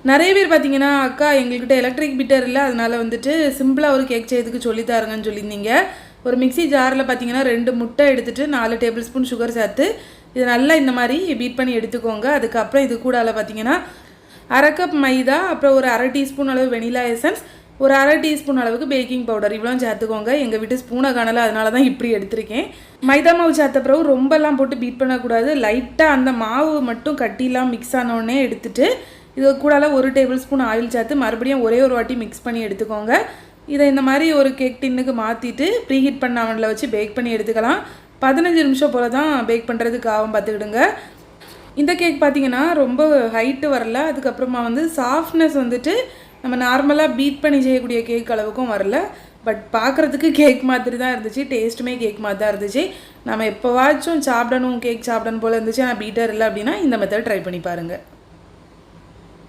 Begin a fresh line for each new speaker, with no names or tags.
நிறைய பேர் பார்த்தீங்கன்னா அக்கா எங்கள்கிட்ட எலக்ட்ரிக் பீட்டர் இல்லை, அதனால் வந்துட்டு சிம்பிளாக ஒரு கேக் செய்யறதுக்கு சொல்லித்தாருங்கன்னு சொல்லியிருந்தீங்க. ஒரு மிக்சி ஜாரில் பார்த்தீங்கன்னா 2 முட்டை எடுத்துகிட்டு 4 டேபிள் ஸ்பூன் சுகர் சேர்த்து இதை நல்லா இந்த மாதிரி பீட் பண்ணி எடுத்துக்கோங்க. அதுக்கப்புறம் இது கூட பார்த்தீங்கன்னா 1/2 கப் மைதா, அப்புறம் ஒரு 1/2 டீஸ்பூன் அளவு வெனிலா எசன்ஸ், ஒரு 1/2 டீஸ்பூன் அளவுக்கு பேக்கிங் பவுடர் இவ்வளோ சேர்த்துக்கோங்க. எங்கள் வீட்டு ஸ்பூனை காணலை, அதனால தான் இப்படி எடுத்திருக்கேன். மைதா மாவு சேர்த்த பிறகு ரொம்பலாம் போட்டு பீட் பண்ணக்கூடாது. லைட்டாக அந்த மாவு மட்டும் கட்டிலாம் மிக்ஸ் ஆனோடனே எடுத்துகிட்டு இது கூட 1 டேபிள் ஸ்பூன் ஆயில் சேர்த்து மறுபடியும் ஒரே ஒரு வாட்டி மிக்ஸ் பண்ணி எடுத்துக்கோங்க. இதை இந்த மாதிரி ஒரு கேக் டின்னுக்கு மாற்றிட்டு ப்ரீஹீட் பண்ண அவனில் வச்சு பேக் பண்ணி எடுத்துக்கலாம். 15 நிமிஷம் போல் தான் பேக் பண்ணுறதுக்கு ஆகும், பார்த்துக்கிடுங்க. இந்த கேக் பார்த்திங்கன்னா ரொம்ப ஹைட்டு வரல, அதுக்கப்புறமா சாஃப்ட்னஸ் வந்துட்டு நம்ம நார்மலாக பீட் பண்ணி செய்யக்கூடிய கேக் அளவுக்கும் வரல. பட் பார்க்குறதுக்கு கேக் மாதிரி தான் இருந்துச்சு, டேஸ்ட்டுமே கேக் மாதிரி தான் இருந்துச்சு. நம்ம எப்போவாச்சும் சாப்பிடணும் கேக் சாப்பிடணும் போல் இருந்துச்சு, ஆனால் பீட்டர் இல்லை அப்படின்னா இந்த மெத்தட் ட்ரை பண்ணி பாருங்கள்.